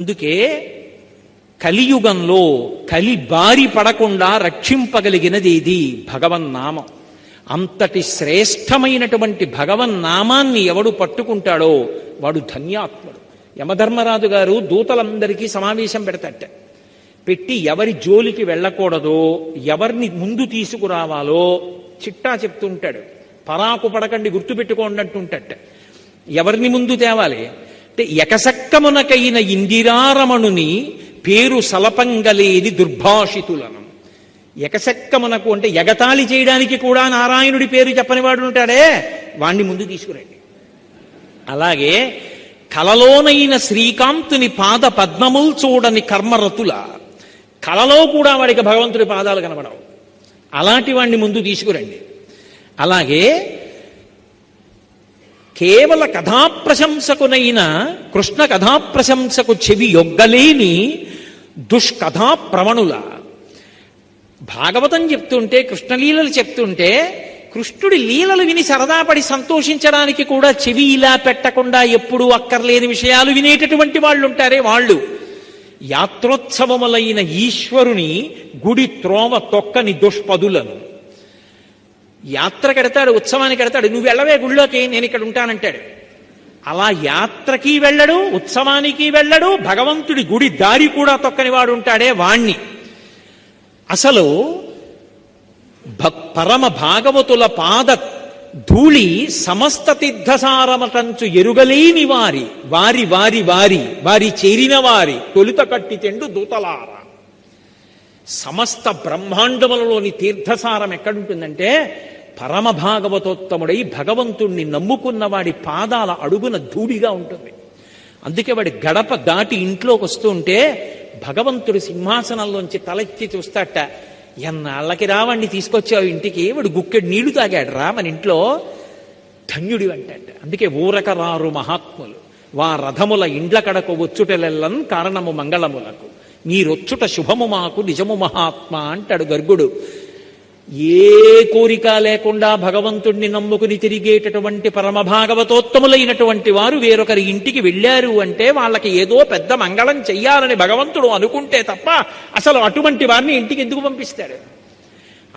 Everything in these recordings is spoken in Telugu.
అందుకే కలియుగంలో కలి బారి పడకుండా రక్షింపగలిగినది ఇది భగవన్నామం. అంతటి శ్రేష్టమైనటువంటి భగవన్నామాన్ని ఎవడు పట్టుకుంటాడో వాడు ధన్యాత్ముడు. యమధర్మరాజు గారు దూతలందరికీ సమావేశం పెడతట. పెట్టి ఎవరి జోలికి వెళ్ళకూడదో, ఎవరిని ముందు తీసుకురావాలో చిట్టా చెప్తుంటాడు. పరాకు పడకండి, గుర్తుపెట్టుకోండి అంటుంటట. ఎవరిని ముందు తేవాలి అంటే, ఎకసక్కమునకైన ఇందిరారమణుని పేరు సలపంగలేని దుర్భాషితులను. ఎకసక్కమునకు అంటే ఎగతాళి చేయడానికి కూడా నారాయణుడి పేరు చెప్పనివాడు ఉంటాడే, వాణ్ణి ముందు తీసుకురండి. అలాగే కలలోనైన శ్రీకాంతుని పాద పద్మముల్ చూడని కర్మరతుల, కలలో కూడా వాడికి భగవంతుడి పాదాలు కనబడవు, అలాంటి వాణ్ణి ముందు తీసుకురండి. అలాగే కేవల కథాప్రశంసకునైన కృష్ణ కథాప్రశంసకు చెవి యొగ్గలేని దుష్కథా ప్రవణుల. భాగవతం చెప్తుంటే, కృష్ణలీలలు చెప్తుంటే, కృష్ణుడి లీలలు విని సరదాపడి సంతోషించడానికి కూడా చెవి ఇలా పెట్టకుండా ఎప్పుడూ అక్కర్లేని విషయాలు వినేటటువంటి వాళ్ళు ఉంటారే వాళ్ళు. యాత్రోత్సవములైన ఈశ్వరుని గుడి త్రోవ తొక్కని దుష్పదులను. యాత్రకు ఎడతాడు, ఉత్సవానికి ఎడతాడు, నువ్వు వెళ్ళవే గుళ్ళోకి, నేను ఇక్కడ ఉంటానంటాడు. అలా యాత్రకి వెళ్ళడు, ఉత్సవానికి వెళ్ళడు, భగవంతుడి గుడి దారి కూడా తొక్కని వాడు ఉంటాడే వాణ్ణి. అసలు పరమ భాగవతుల పాద ధూళి సమస్త తీర్థసారమటంచు ఎరుగలేని వారి వారి వారి వారి వారి చేరిన వారి తొలుత కట్టి తెండు దూతలార. సమస్త బ్రహ్మాండములలోని తీర్థసారం ఎక్కడుంటుందంటే, పరమ భాగవతోత్తముడై భగవంతుణ్ణి నమ్ముకున్న వాడి పాదాల అడుగున ధూళిగా ఉంటుంది. అందుకే వాడి గడప దాటి ఇంట్లోకి వస్తూ ఉంటే భగవంతుడి సింహాసనంలోంచి తలెత్తి చూస్తాట. ఎన్నాళ్ళకి రావండి తీసుకొచ్చావు ఇంటికి, వాడు గుక్కెడు నీళ్లు తాగాడు రా మన ఇంట్లో, ధన్యుడి అంటాట. అందుకే ఊరక రారు మహాత్ములు వా రథముల ఇండ్ల కడకు వచ్చుటలెల్లన్ కారణము మంగళములకు, మీరొచ్చుట శుభము మాకు నిజము మహాత్మ అంటాడు గర్గుడు. ఏ కోరిక లేకుండా భగవంతుణ్ణి నమ్ముకుని తిరిగేటటువంటి పరమభాగవతోత్తములైనటువంటి వారు వేరొకరి ఇంటికి వెళ్ళారు అంటే వాళ్ళకి ఏదో పెద్ద మంగళం చెయ్యాలని భగవంతుడు అనుకుంటే తప్ప అసలు అటువంటి వారిని ఇంటికి ఎందుకు పంపిస్తాడు?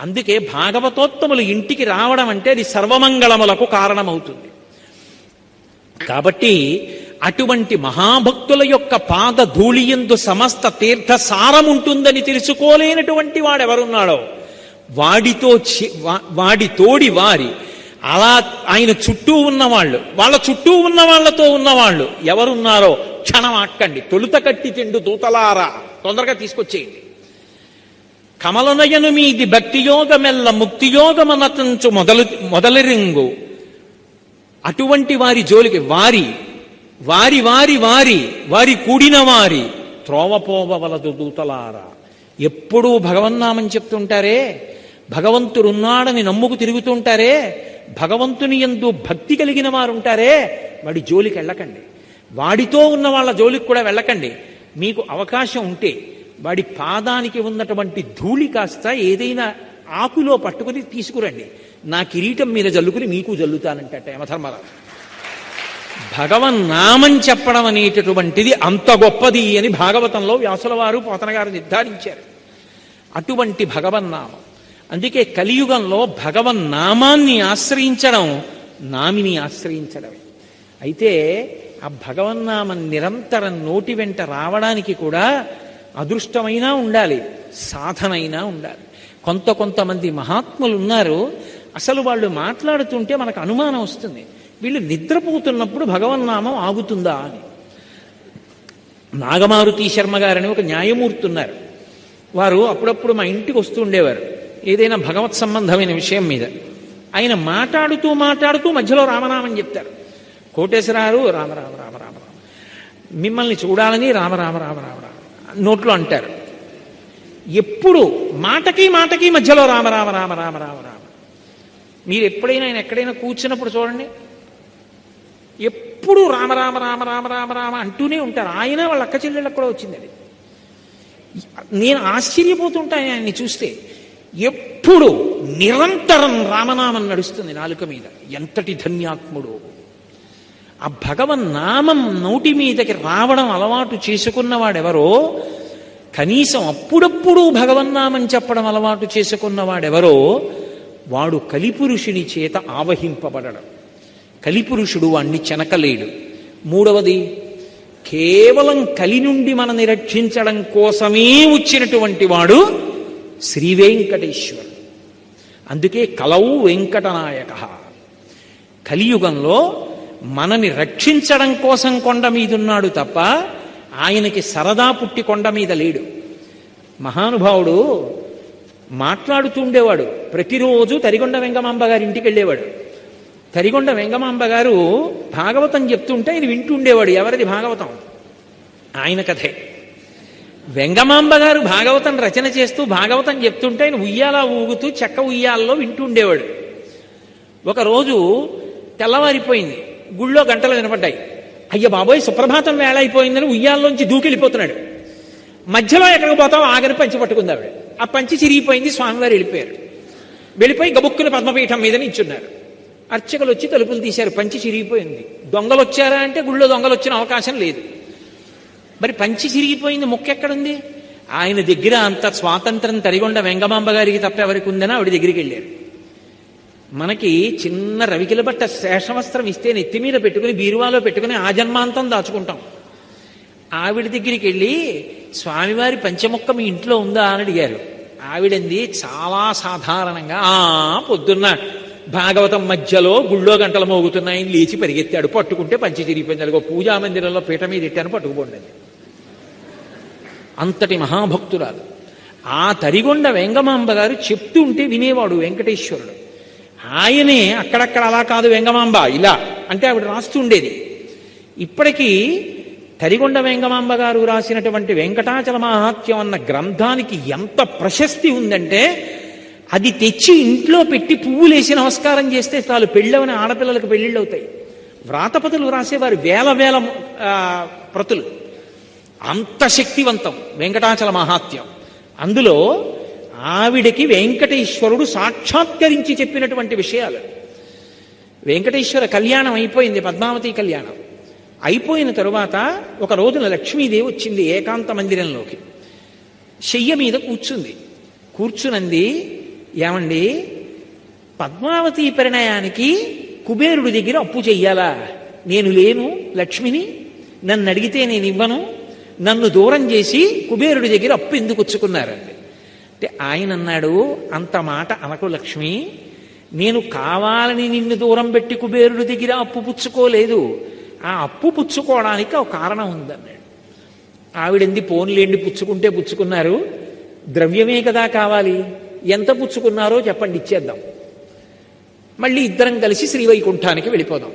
అందుకే భాగవతోత్తములు ఇంటికి రావడం అంటే అది సర్వమంగళములకు కారణమవుతుంది. కాబట్టి అటువంటి మహాభక్తుల యొక్క పాద ధూళియందు సమస్త తీర్థ సారముంటుందని తెలుసుకోలేనటువంటి వాడెవరున్నాడో వాడి తోడి వారి, అలా ఆయన చుట్టూ ఉన్నవాళ్ళు, వాళ్ళ చుట్టూ ఉన్న వాళ్లతో ఉన్నవాళ్ళు ఎవరున్నారో క్షణం ఆక్కండి. తొలుత కట్టి తెండు దూతలారా, తొందరగా తీసుకొచ్చేయండి. కమలనయను మీది భక్తియోగమెల్ల ముక్తియోగమనతంచు మొదలరింగు. అటువంటి వారి జోలికి వారి వారి వారి వారి వారి కూడిన వారి త్రోవపోవలదు దూతలారా. ఎప్పుడూ భగవన్నామని చెప్తుంటారే, భగవంతుడున్నాడని నమ్ముకు తిరుగుతుంటారే, భగవంతుని యందు భక్తి కలిగిన వారు ఉంటారే, వాడి జోలికి వెళ్ళకండి. వాడితో ఉన్న వాళ్ళ జోలికి కూడా వెళ్ళకండి. మీకు అవకాశం ఉంటే వాడి పాదానికి ఉన్నటువంటి ధూళి కాస్త ఏదైనా ఆకులో పట్టుకుని తీసుకురండి, నా కిరీటం మీద జల్లుకుని మీకు జల్లుతానంట యమధర్మరాజు. భగవన్నామం చెప్పడం అనేటటువంటిది అంత గొప్పది అని భాగవతంలో వ్యాసుల వారు పోతన గారు నిర్ధారించారు. అటువంటి భగవన్నామం. అందుకే కలియుగంలో భగవన్నామాన్ని ఆశ్రయించడం నామిని ఆశ్రయించడమే. అయితే ఆ భగవన్నామం నిరంతరం నోటి వెంట రావడానికి కూడా అదృష్టమైనా ఉండాలి, సాధనైనా ఉండాలి. కొంతమంది మహాత్ములు ఉన్నారు, అసలు వాళ్ళు మాట్లాడుతుంటే మనకు అనుమానం వస్తుంది, వీళ్ళు నిద్రపోతున్నప్పుడు భగవన్నామం ఆగుతుందా అని. నాగమారుతి శర్మ గారని ఒక న్యాయమూర్తి ఉన్నారు. వారు అప్పుడప్పుడు మా ఇంటికి వస్తూ ఉండేవారు ఏదైనా భగవత్ సంబంధమైన విషయం మీద. ఆయన మాట్లాడుతూ మధ్యలో రామనామం చెప్తారు. కోటేశ్వరారు రామ రామ రామ రామ రామ, మిమ్మల్ని చూడాలని రామ రామ రామ రామ రామ నోట్లో అంటారు. ఎప్పుడు మాటకి మధ్యలో రామ రామ రామ రామ రామ రామ. మీరు ఎప్పుడైనా ఆయన ఎక్కడైనా కూర్చున్నప్పుడు చూడండి, ఎప్పుడు రామ రామ రామ రామ రామ రామ అంటూనే ఉంటారు. ఆయన వాళ్ళ అక్క చెల్లెళ్ళకు కూడా వచ్చింది అది. నేను ఆశ్చర్యపోతుంటాను ఆయన్ని చూస్తే. ఎప్పుడు నిరంతరం రామనామం నడుస్తుంది నాలుక మీద. ఎంతటి ధన్యాత్ముడు! ఆ భగవన్నామం నోటి మీదకి రావడం అలవాటు చేసుకున్నవాడెవరో, కనీసం అప్పుడప్పుడు భగవన్నామం చెప్పడం అలవాటు చేసుకున్నవాడెవరో వాడు కలిపురుషుని చేత ఆవహింపబడడం. కలిపురుషుడు వాణ్ణి చెనకలేడు. మూడవది, కేవలం కలి నుండి మనని రక్షించడం కోసమే వచ్చినటువంటి వాడు శ్రీ వెంకటేశ్వరుడు. అందుకే కలవు వెంకటనాయక. కలియుగంలో మనని రక్షించడం కోసం కొండ మీదున్నాడు తప్ప ఆయనకి సరదా పుట్టి కొండ మీద లేడు. మహానుభావుడు మాట్లాడుతూ ఉండేవాడు. ప్రతిరోజు తరిగొండ వెంగమాంబ గారి ఇంటికి వెళ్ళేవాడు. తరిగొండ వెంగమాంబ గారు భాగవతం చెప్తుంటే ఆయన వింటూ ఉండేవాడు. ఎవరిది భాగవతం? ఆయన కథే. వెంగమాంబ గారు భాగవతం రచన చేస్తూ భాగవతం చెప్తుంటే ఆయన ఉయ్యాల ఊగుతూ చెక్క ఉయ్యాలలో వింటూ ఉండేవాడు. ఒకరోజు తెల్లవారిపోయింది, గుళ్ళో గంటలు వినపడ్డాయి. అయ్య బాబోయ్, సుప్రభాతం వేళ అయిపోయిందని ఉయ్యాల్లోంచి దూకెళ్ళిపోతున్నాడు. మధ్యలో ఎక్కడికి పోతావు, ఆగని పంచి పట్టుకుంది ఆవిడ. ఆ పంచి చిరిగిపోయింది. స్వామివారు వెళ్ళిపోయారు. వెళ్ళిపోయి గబుక్కుని పద్మపీఠం మీద నించున్నారు. అర్చకులు వచ్చి తలుపులు తీశారు. పంచి చిరిగిపోయింది. దొంగలు వచ్చారా అంటే గుళ్ళో దొంగలు వచ్చిన అవకాశం లేదు. మరి పంచి చిరిగిపోయింది, ముక్కెక్కడుంది? ఆయన దగ్గర అంత స్వాతంత్రం తరిగొండ వెంగమాంబ గారికి తప్ప ఎవరికి ఉందని ఆవిడ దగ్గరికి వెళ్ళారు. మనకి చిన్న రవికిల బట్ట శేషవస్త్రం ఇస్తే నెత్తి మీద పెట్టుకుని బీరువాలో పెట్టుకుని ఆ జన్మాంతం దాచుకుంటాం. ఆవిడ దగ్గరికి వెళ్ళి స్వామివారి పంచముక్క మీ ఇంట్లో ఉందా అని అడిగారు. ఆవిడంది చాలా సాధారణంగా, పొద్దున్న భాగవతం మధ్యలో గుళ్ళో గంటలు మోగుతున్నాయని లేచి పరిగెత్తాడు. పట్టుకుంటే పంచి చిరిగిపోయింది. అదిగో పూజా మందిరంలో పీట మీద ఎట్టాను, పట్టుకుపోండి. అంతటి మహాభక్తురాలు. ఆ తరిగొండ వెంగమాంబ గారు చెప్తూ ఉంటే వినేవాడు వెంకటేశ్వరుడు. ఆయనే అక్కడక్కడ అలా కాదు వెంగమాంబ ఇలా అంటే ఆవిడ రాస్తూ ఉండేది. ఇప్పటికీ తరిగొండ వెంగమాంబ గారు రాసినటువంటి వెంకటాచల మహాత్మ్యం అన్న గ్రంథానికి ఎంత ప్రశస్తి ఉందంటే, అది తెచ్చి ఇంట్లో పెట్టి పువ్వులేసి నమస్కారం చేస్తే చాలు పెళ్ళవని ఆడపిల్లలకు పెళ్ళిళ్ళు అవుతాయి. వ్రాతపతులు రాసేవారు వేల వేల ప్రతులు. అంత శక్తివంతం వెంకటాచల మహాత్మ్యం. అందులో ఆవిడకి వెంకటేశ్వరుడు సాక్షాత్కరించి చెప్పినటువంటి విషయాలు. వెంకటేశ్వర కళ్యాణం అయిపోయింది, పద్మావతి కళ్యాణం అయిపోయిన తరువాత ఒక రోజున లక్ష్మీదేవి వచ్చింది ఏకాంత మందిరంలోకి. శయ్య మీద కూర్చుంది. కూర్చునంది, ఏమండి, పద్మావతి పరిణయానికి కుబేరుడి దగ్గర అప్పు చెయ్యాలా? నేను లేను లక్ష్మిని, నన్ను అడిగితే నేను ఇవ్వను, నన్ను దూరం చేసి కుబేరుడి దగ్గర అప్పు ఎందుకు వచ్చుకున్నారండి అంటే ఆయన అన్నాడు, అంత మాట అనకు లక్ష్మి, నేను కావాలని నిన్ను దూరం పెట్టి కుబేరుడి దగ్గర అప్పు పుచ్చుకోలేదు. ఆ అప్పు పుచ్చుకోవడానికి ఒక కారణం ఉందన్నాడు. ఆవిడంది, పోన్లేండి పుచ్చుకుంటే పుచ్చుకున్నారు, ద్రవ్యమే కదా కావాలి, ఎంత పుచ్చుకున్నారో చెప్పండి ఇచ్చేద్దాం, మళ్ళీ ఇద్దరం కలిసి శ్రీవైకుంఠానికి వెళ్ళిపోదాం.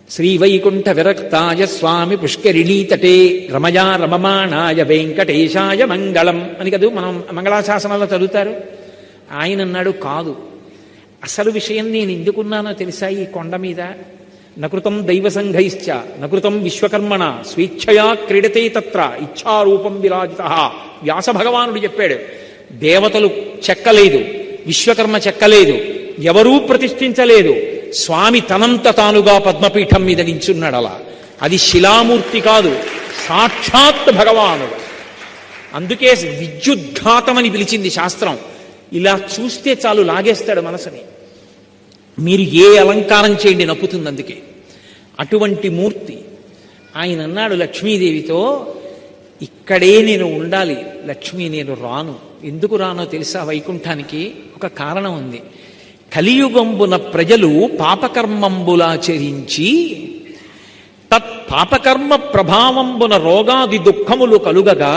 శ్రీవైకుంఠ విరక్తాయ స్వామి పుష్కరిణీ తటే రమయా రమమాణాయ వెంకటేశాయ మంగళం అని కదా మనం మంగళాశాసనాల్లో చదువుతారు. ఆయన అన్నాడు, కాదు, అసలు విషయం నేను ఎందుకున్నానో తెలుసా? ఈ కొండ మీద నకృతం దైవ సంఘైశ్చ నకృతం విశ్వకర్మణ స్వేచ్ఛయా క్రీడతే తత్ర ఇచ్ఛారూపం విరాజిత. వ్యాస భగవానుడు చెప్పాడు, దేవతలు చెక్కలేదు, విశ్వకర్మ చెక్కలేదు, ఎవరూ ప్రతిష్ఠించలేదు, స్వామి తనంత తానుగా పద్మపీఠం మీద నించున్నాడు. అలా అది శిలామూర్తి కాదు, సాక్షాత్ భగవానుడు. అందుకే విద్యుద్ఘాతమని పిలిచింది శాస్త్రం. ఇలా చూస్తే చాలు లాగేస్తాడు మనసుని. మీరు ఏ అలంకారం చేయండి నప్పుతుంది. అందుకే అటువంటి మూర్తి. ఆయన అన్నాడు లక్ష్మీదేవితో, ఇక్కడే నేను ఉండాలి లక్ష్మి, నేను రాను. ఎందుకు రానో తెలుసా? వైకుంఠానికి ఒక కారణం ఉంది. కలియుగంబున ప్రజలు పాపకర్మంబులాచరించి తత్ పాపకర్మ ప్రభావంబున రోగాది దుఃఖములు కలుగగా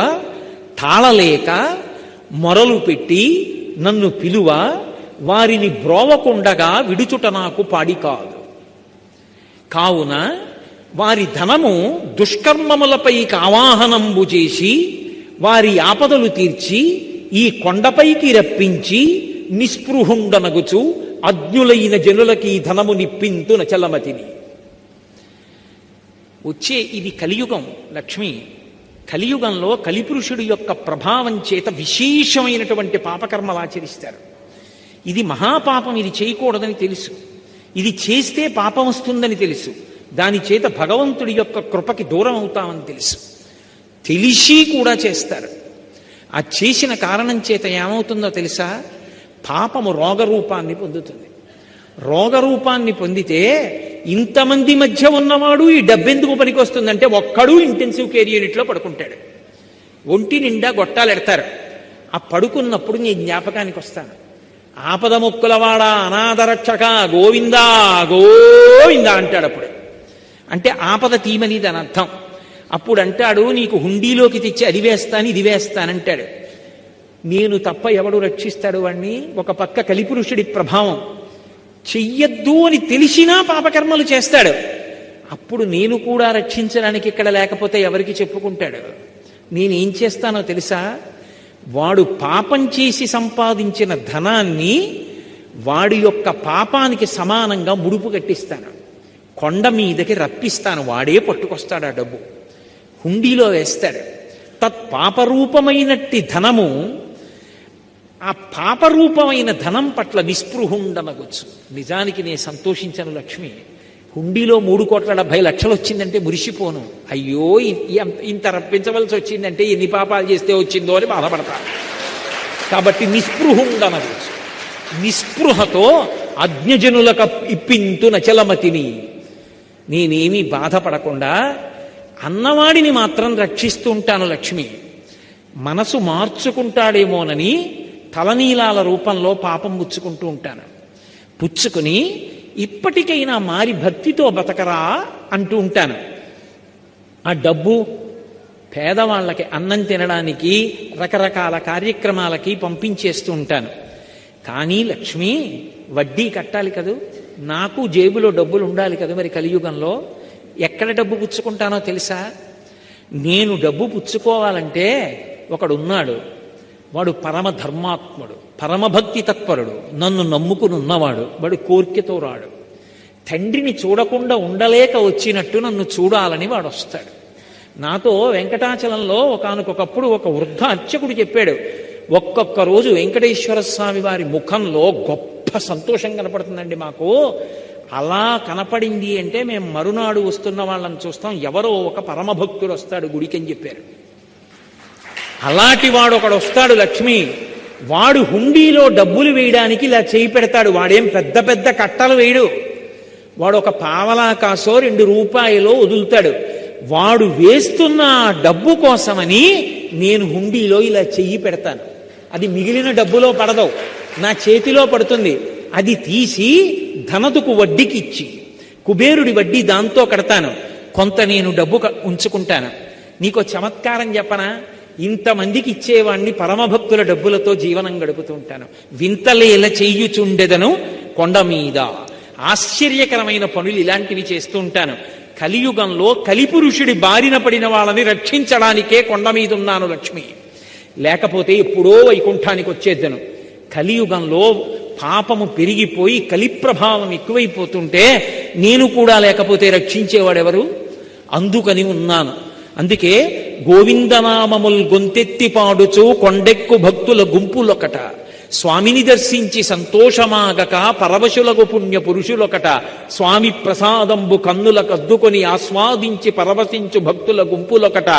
తాళలేక మొరలు పెట్టి నన్ను పిలువ వారిని బ్రోవకుండగా విడుచుట నాకు పాడి కాదు. కావున వారి ధనము దుష్కర్మములపైకి ఆవాహనంబు చేసి వారి ఆపదలు తీర్చి ఈ కొండపైకి రప్పించి నిస్పృహుండనగుచు అజ్ఞులైన జనులకి ఈ ధనము నిప్పింతు నచలమతిని. వచ్చే ఇది కలియుగం లక్ష్మి. కలియుగంలో కలిపురుషుడి యొక్క ప్రభావం చేత విశేషమైనటువంటి పాపకర్మలు ఆచరిస్తారు. ఇది మహాపాపం, ఇది చేయకూడదని తెలుసు, ఇది చేస్తే పాపం వస్తుందని తెలుసు. దాని చేత భగవంతుడి యొక్క కృపకి దూరం అవుతామని తెలుసు. తెలిసి కూడా చేస్తారు. ఆ చేసిన కారణం చేత ఏమవుతుందో తెలుసా? పాపము రోగరూపాన్ని పొందుతుంది. రోగరూపాన్ని పొందితే ఇంతమంది మధ్య ఉన్నవాడు ఈ డబ్బెందుకు పనికొస్తుందంటే ఒక్కడు ఇంటెన్సివ్ కేర్ యూనిట్లో పడుకుంటాడు. ఒంటి నిండా గొట్టాలు ఎడతారు. ఆ పడుకున్నప్పుడు నీ జ్ఞాపకానికి వస్తాను. ఆపద ముక్కులవాడ అనాథరక్షక గోవిందా గోవిందా అంటాడు. అప్పుడు అంటే ఆపద తీమని దాని అర్థం. అప్పుడు అంటాడు, నీకు హుండీలోకి తెచ్చి అది వేస్తాను ఇది వేస్తానంటాడు. నేను తప్ప ఎవడు రక్షిస్తాడు వాణ్ణి? ఒక పక్క కలిపురుషుడి ప్రభావం, చెయ్యొద్దు అని తెలిసినా పాపకర్మలు చేస్తాడు. అప్పుడు నేను కూడా రక్షించడానికి ఇక్కడ లేకపోతే ఎవరికి చెప్పుకుంటాడు? నేనేం చేస్తానో తెలుసా? వాడు పాపం చేసి సంపాదించిన ధనాన్ని వాడి యొక్క పాపానికి సమానంగా ముడుపు కట్టిస్తాను. కొండ మీదకి రప్పిస్తాను. వాడే పట్టుకొస్తాడు ఆ డబ్బు, హుండీలో వేస్తాడు. తత్పాపరూపమైనట్టి ధనము, ఆ పాపరూపమైన ధనం పట్ల నిస్పృహుండనగొచ్చు. నిజానికి నేను సంతోషించను లక్ష్మి. హుండీలో 3,70,00,000 వచ్చిందంటే మురిసిపోను. అయ్యో ఇంత రప్పించవలసి వచ్చిందంటే ఎన్ని పాపాలు చేస్తే వచ్చిందో అని బాధపడతాను. కాబట్టి నిస్పృహుండనగొచ్చు. నిస్పృహతో అజ్ఞజనులకు ఇప్పింతు నచలమతిని. నేనేమీ బాధపడకుండా అన్నవాడిని మాత్రం రక్షిస్తూ ఉంటాను లక్ష్మి. మనసు మార్చుకుంటాడేమోనని తలనీలాల రూపంలో పాపం పుచ్చుకుంటూ ఉంటాను. పుచ్చుకుని ఇప్పటికైనా మారి భక్తితో బతకరా అంటూ ఉంటాను. ఆ డబ్బు పేదవాళ్ళకి అన్నం తినడానికి రకరకాల కార్యక్రమాలకి పంపించేస్తూ ఉంటాను. కానీ లక్ష్మి, వడ్డీ కట్టాలి కదూ, నాకు జేబులో డబ్బులు ఉండాలి కదా. మరి కలియుగంలో ఎక్కడ డబ్బు పుచ్చుకుంటానో తెలుసా? నేను డబ్బు పుచ్చుకోవాలంటే ఒకడున్నాడు. వాడు పరమ ధర్మాత్ముడు, పరమభక్తి తత్పరుడు, నన్ను నమ్ముకుని ఉన్నవాడు. వాడు కోర్కెతో రాడు. తండ్రిని చూడకుండా ఉండలేక వచ్చినట్టు నన్ను చూడాలని వాడు వస్తాడు. నాతో వెంకటాచలంలో ఒకానొకప్పుడు ఒక వృద్ధ అర్చకుడు చెప్పాడు, ఒక్కొక్క రోజు వెంకటేశ్వర స్వామి వారి ముఖంలో గొప్ప సంతోషం కనపడుతుందండి మాకు. అలా కనపడింది అంటే మేము మరునాడు వస్తున్న వాళ్ళని చూస్తాం, ఎవరో ఒక పరమభక్తుడు వస్తాడు గుడికి అని చెప్పారు. అలాంటి వాడు ఒకడు వస్తాడు లక్ష్మి. వాడు హుండీలో డబ్బులు వేయడానికి ఇలా చేయి పెడతాడు. వాడేం పెద్ద పెద్ద కట్టలు వేయడు. వాడు ఒక పావలా కాసో 2 రూపాయలో వదులుతాడు. వాడు వేస్తున్న డబ్బు కోసమని నేను హుండీలో ఇలా చెయ్యి పెడతాను. అది మిగిలిన డబ్బులో పడదు, నా చేతిలో పడుతుంది. అది తీసి ధనదుకు వడ్డీకి ఇచ్చి కుబేరుడి వడ్డీ దాంతో కడతాను. కొంత నేను డబ్బు ఉంచుకుంటాను. నీకో చమత్కారం చెప్పనా? ఇంతమందికి ఇచ్చేవాణ్ణి పరమభక్తుల డబ్బులతో జీవనం గడుపుతూ ఉంటాను. వింతలేల చెయ్యుచుండెదను కొండ మీద. ఆశ్చర్యకరమైన పనులు ఇలాంటివి చేస్తూ ఉంటాను. కలియుగంలో కలిపురుషుడి బారిన పడిన వాళ్ళని రక్షించడానికే కొండ మీద ఉన్నాను లక్ష్మి. లేకపోతే ఎప్పుడో వైకుంఠానికి వచ్చేద్దను. కలియుగంలో పాపము పెరిగిపోయి కలిప్రభావం ఎక్కువైపోతుంటే నేను కూడా లేకపోతే రక్షించేవాడెవరు? అందుకని ఉన్నాను. అందుకే గోవిందనామముల్ గొంతెత్తి పాడుచు కొండెక్కు భక్తుల గుంపులొకట, స్వామిని దర్శించి సంతోషమాగక పరవశులకు పుణ్య పురుషులొకట, స్వామి ప్రసాదంబు కన్నుల కద్దుకొని ఆస్వాదించి పరవశించు భక్తుల గుంపులొకట,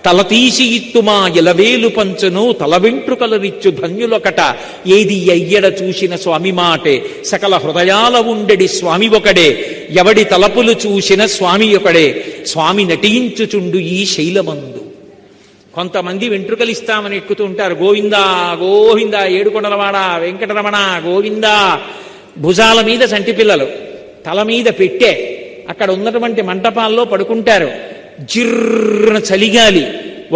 తలతీసి ఇత్తుమా ఎలవేలు పంచును తల వెంట్రుకలరిచ్చు ధన్యులొకట, ఏది ఎయ్యడ చూసిన స్వామి మాటే సకల హృదయాల ఉండెడి స్వామి ఒకడే, ఎవడి తలపులు చూసిన స్వామి ఒకడే, స్వామి నటించుచుండు ఈ శైలమందు. కొంతమంది వెంట్రుకలు ఇస్తామని ఎక్కుతూ ఉంటారు. గోవిందా గోవిందా, ఏడుకొండలవాడ వెంకటరమణ గోవిందా. భుజాల మీద సంటి పిల్లలు, తల మీద పెట్టే అక్కడ ఉన్నటువంటి మంటపాల్లో పడుకుంటారు. జిర్ర చలిగాలి,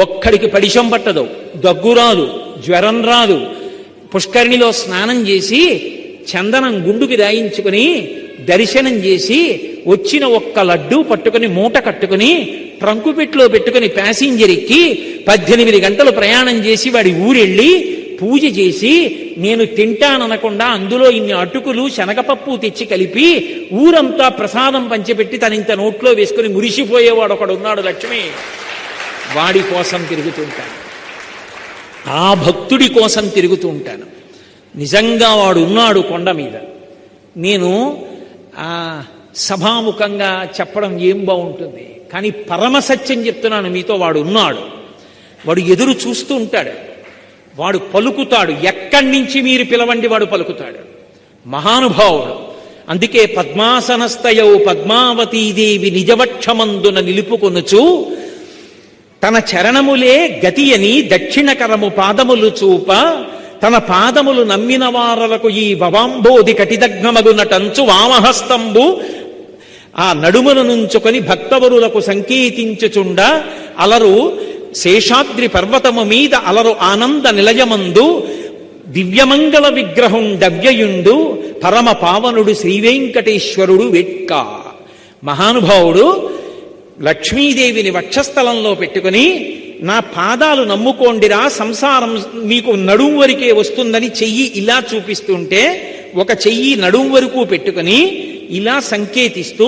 ఒక్కడికి పడిశం పట్టదు, దగ్గు రాదు, జ్వరం రాదు. పుష్కరిణిలో స్నానం చేసి చందనం గుండుకి రాయించుకుని దర్శనం చేసి వచ్చిన ఒక్క లడ్డూ పట్టుకుని మూట కట్టుకుని ట్రంకుపెట్లో పెట్టుకుని ప్యాసింజర్ ఎక్కి 18 గంటలు ప్రయాణం చేసి వాడి ఊరెళ్ళి పూజ చేసి నేను తింటాననకుండా అందులో ఇన్ని అటుకులు శనగపప్పు తెచ్చి కలిపి ఊరంతా ప్రసాదం పంచిపెట్టి తనింత నోట్లో వేసుకుని మురిసిపోయేవాడు ఒకడు ఉన్నాడు లక్ష్మి. వాడి కోసం తిరుగుతూ ఉంటాను, ఆ భక్తుడి కోసం తిరుగుతూ ఉంటాను. నిజంగా వాడు ఉన్నాడు కొండ మీద. నేను సభాముఖంగా చెప్పడం ఏం బాగుంటుంది. కానీ పరమసత్యం చెప్తున్నాను మీతో, వాడు ఉన్నాడు, వాడు ఎదురు చూస్తూ ఉంటాడు, వాడు పలుకుతాడు. ఎక్కడి నుంచి మీరు పిలవండి వాడు పలుకుతాడు. మహానుభావుడు. అందుకే పద్మాసనస్థయౌ పద్మావతీదేవి నిజవక్షమందున నిలుపుకొనుచు తన చరణములే గతి అని దక్షిణకరము పాదములు చూప తన పాదములు నమ్మిన వారలకు ఈ భవాంబోధి కటిదగ్నమగునటంచు వామహస్తంబు ఆ నడుమున నుంచుకొని భక్తవరులకు సంకేతించుచుండ అలరు శేషాద్రి పర్వతము మీద అలరు ఆనంద నిలయమందు దివ్యమంగళ విగ్రహం డవ్యయుండు పరమ పావనుడు శ్రీవేంకటేశ్వరుడు వెట్క. మహానుభావుడు లక్ష్మీదేవిని వక్షస్థలంలో పెట్టుకుని నా పాదాలు నమ్ముకోండిరా, సంసారం మీకు నడుం వరకే వస్తుందని చెయ్యి ఇలా చూపిస్తుంటే ఒక చెయ్యి నడుం వరకు పెట్టుకుని ఇలా సంకేతిస్తూ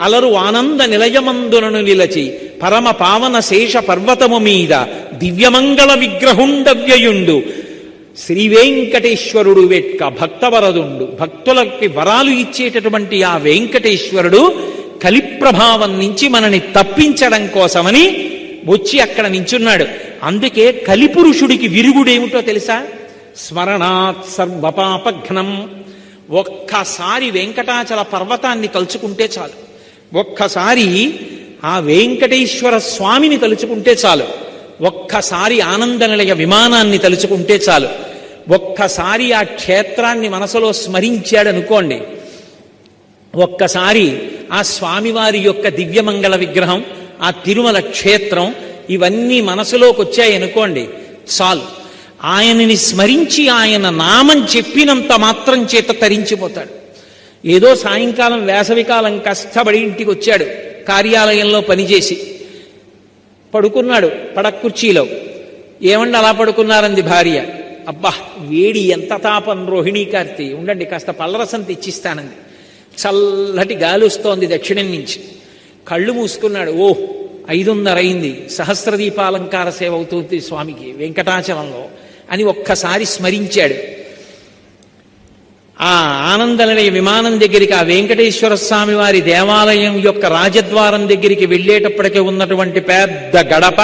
అలరు ఆనంద నిలయమందునను నిలచి పరమ పావన శేష పర్వతము మీద దివ్యమంగళ విగ్రహుండవ్యయుండు శ్రీవేంకటేశ్వరుడు వెట్క. భక్తవరదుండు, భక్తులకి వరాలు ఇచ్చేటటువంటి ఆ వెంకటేశ్వరుడు కలిప్రభావం నుంచి మనని తప్పించడం కోసమని వచ్చి అక్కడ నించున్నాడు. అందుకే కలిపురుషుడికి విరుగుడేమిటో తెలుసా? స్మరణాత్ సర్వపాపఘ్నం. ఒక్కసారి వెంకటాచల పర్వతాన్ని తలుచుకుంటే చాలు, ఒక్కసారి ఆ వెంకటేశ్వర స్వామిని తలుచుకుంటే చాలు, ఒక్కసారి ఆనంద నిలయ విమానాన్ని తలుచుకుంటే చాలు, ఒక్కసారి ఆ క్షేత్రాన్ని మనసులో స్మరించాడనుకోండి, ఒక్కసారి ఆ స్వామివారి యొక్క దివ్యమంగళ విగ్రహం, ఆ తిరుమల క్షేత్రం ఇవన్నీ మనసులోకి వచ్చాయనుకోండి చాలు. ఆయనని స్మరించి ఆయన నామం చెప్పినంత మాత్రం చేత తరించిపోతాడు. ఏదో సాయంకాలం వేసవికాలం కష్టపడి ఇంటికి వచ్చాడు, కార్యాలయంలో పనిచేసి పడుకున్నాడు పడక్కుర్చీలో. ఏమండి అలా పడుకున్నారంది భార్య. అబ్బా వేడి ఎంత తాపం రోహిణీ కార్తీ, ఉండండి కాస్త పల్లరసం తెచ్చిస్తానంది. చల్లటి గాలి వస్తోంది దక్షిణం నుంచి. కళ్ళు మూసుకున్నాడు. 5:30 అయింది, సహస్రదీపాలంకార సేవ అవుతుంది స్వామికి వెంకటాచలంలో అని ఒక్కసారి స్మరించాడు. ఆ ఆనందనిలయ విమానం దగ్గరికి, ఆ వెంకటేశ్వర స్వామి వారి దేవాలయం యొక్క రాజద్వారం దగ్గరికి వెళ్ళేటప్పటికే ఉన్నటువంటి పెద్ద గడప,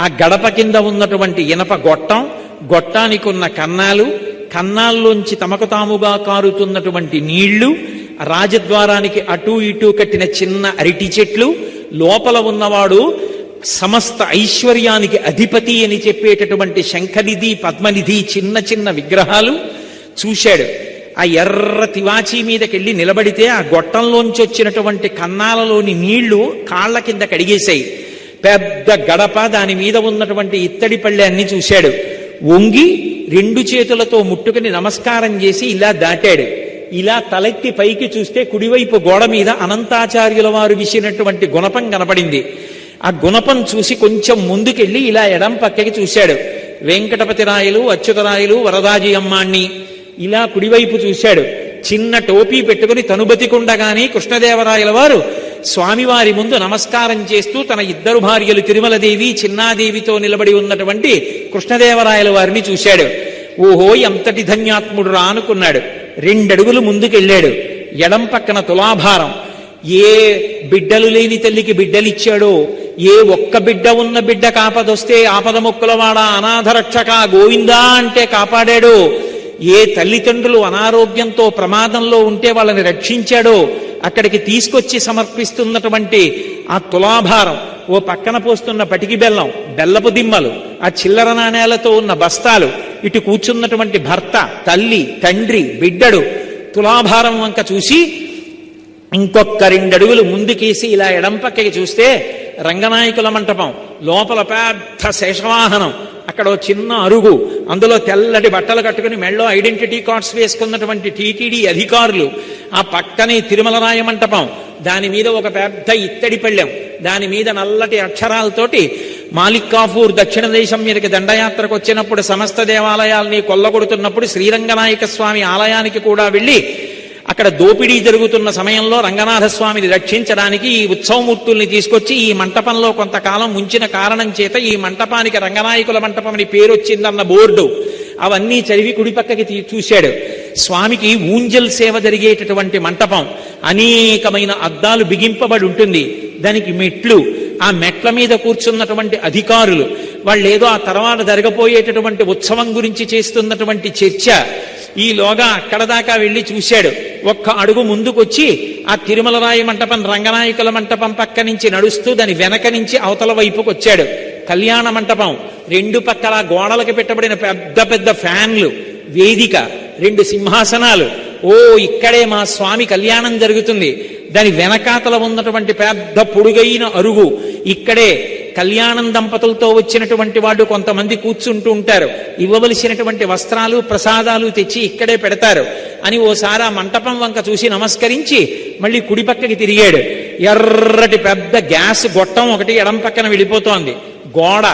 ఆ గడప కింద ఉన్నటువంటి ఇనప గొట్టం, గొట్టానికి ఉన్న కన్నాలు, కన్నాల్లోంచి తమకు తాముగా కారుతున్నటువంటి నీళ్లు, రాజద్వారానికి అటూ ఇటూ కట్టిన చిన్న అరటి చెట్లు, లోపల ఉన్నవాడు సమస్త ఐశ్వర్యానికి అధిపతి అని చెప్పేటటువంటి శంఖనిధి పద్మనిధి చిన్న చిన్న విగ్రహాలు చూశాడు. ఆ ఎర్ర తివాచీ మీదకెళ్ళి నిలబడితే ఆ గొట్టంలోంచి వచ్చినటువంటి కన్నాలలోని నీళ్లు కాళ్ల కింద కడిగేశాయి. పెద్ద గడప, దాని మీద ఉన్నటువంటి ఇత్తడి పళ్ళె అన్ని చూశాడు. వంగి 2 చేతులతో ముట్టుకుని నమస్కారం చేసి ఇలా దాటాడు. ఇలా తలెత్తి పైకి చూస్తే కుడివైపు గోడ మీద అనంతాచార్యుల వారు విసినటువంటి గుణపం కనపడింది. ఆ గుణపం చూసి కొంచెం ముందుకెళ్ళి ఇలా ఎడం పక్కకి చూశాడు. వెంకటపతి రాయలు, అచ్యుతరాయలు, వరదాజీ అమ్మాణ్ణి ఇలా కుడివైపు చూశాడు. చిన్న టోపీ పెట్టుకుని తనుబతికుండగానే కృష్ణదేవరాయల వారు స్వామివారి ముందు నమస్కారం చేస్తూ తన 2 భార్యలు తిరుమలదేవి, చిన్నాదేవితో నిలబడి ఉన్నటువంటి కృష్ణదేవరాయల వారిని చూశాడు. ఓహో ఎంతటి ధన్యాత్ముడు రా అనుకున్నాడు. 2 అడుగులు ముందుకెళ్ళాడు. ఎడం పక్కన తులాభారం. ఏ బిడ్డలు లేని తల్లికి బిడ్డలిచ్చాడో, ఏ ఒక్క బిడ్డ ఉన్న బిడ్డ కాపదొస్తే ఆపద మొక్కులవాడ అనాథరక్షక గోవిందా అంటే కాపాడాడో, ఏ తల్లిదండ్రులు అనారోగ్యంతో ప్రమాదంలో ఉంటే వాళ్ళని రక్షించాడో అక్కడికి తీసుకొచ్చి సమర్పిస్తున్నటువంటి ఆ తులాభారం, ఓ పక్కన పోస్తున్న పటికి బెల్లం, బెల్లపు దిమ్మలు, ఆ చిల్లర నాణేలతో ఉన్న బస్తాలు, ఇటు కూర్చున్నటువంటి భర్త, తల్లి, తండ్రి, బిడ్డడు, తులాభారం వంక చూసి ఇంకొక 2 అడుగులు ముందుకేసి ఇలా ఎడం పక్కకి చూస్తే రంగనాయకుల మంటపం, లోపల పెద్ద శేషవాహనం, అక్కడ చిన్న అరుగు, అందులో తెల్లటి బట్టలు కట్టుకుని మెళ్ళో ఐడెంటిటీ కార్డ్స్ వేసుకున్నటువంటి టీటీడీ అధికారులు, ఆ పక్కనే తిరుమలరాయ మంటపం, దాని మీద ఒక పెద్ద ఇత్తడి పళ్ళెం, దాని మీద నల్లటి అక్షరాలతోటి మాలిక్ కాఫూర్ దక్షిణ దేశం మీదకి దండయాత్రకు వచ్చినప్పుడు సమస్త దేవాలయాల్ని కొల్లగొడుతున్నప్పుడు శ్రీరంగనాయక స్వామి ఆలయానికి కూడా వెళ్ళి అక్కడ దోపిడీ జరుగుతున్న సమయంలో రంగనాథస్వామిని రక్షించడానికి ఈ ఉత్సవమూర్తుల్ని తీసుకొచ్చి ఈ మంటపంలో కొంతకాలం ఉంచిన కారణం చేత ఈ మంటపానికి రంగనాయకుల మంటపం అని పేరు వచ్చిందన్న బోర్డు అవన్నీ చదివి కుడి పక్కకి చూశాడు. స్వామికి ఊంజల్ సేవ జరిగేటటువంటి మంటపం, అనేకమైన అద్దాలు బిగింపబడి ఉంటుంది. దానికి మెట్లు, ఆ మెట్ల మీద కూర్చున్నటువంటి అధికారులు, వాళ్ళేదో ఆ తర్వాత జరగబోయేటటువంటి ఉత్సవం గురించి చేస్తున్నటువంటి చర్చ. ఈలోగా అక్కడ దాకా వెళ్లి చూశాడు. ఒక్క అడుగు ముందుకొచ్చి ఆ తిరుమలరాయి మంటపం, రంగనాయకుల మంటపం పక్క నుంచి నడుస్తూ దాని వెనక నుంచి అవతల వైపుకు వచ్చాడు. కళ్యాణ మంటపం, రెండు పక్కల గోడలకు పెట్టబడిన పెద్ద పెద్ద ఫ్యాన్లు, వేదిక, రెండు సింహాసనాలు. ఓ, ఇక్కడే మా స్వామి కళ్యాణం జరుగుతుంది. దాని వెనకాతల ఉన్నటువంటి పెద్ద పొడుగైన అరుగు, ఇక్కడే కళ్యాణం దంపతులతో వచ్చినటువంటి వాళ్ళు కొంతమంది కూర్చుంటూ ఉంటారు. ఇవ్వవలసినటువంటి వస్త్రాలు ప్రసాదాలు తెచ్చి ఇక్కడే పెడతారు అని ఓసారి ఆ మంటపం వంక చూసి నమస్కరించి మళ్ళీ కుడి పక్కకి తిరిగాడు. ఎర్రటి పెద్ద గ్యాస్ గొట్టం ఒకటి ఎడం పక్కన వెళ్ళిపోతోంది. గోడ,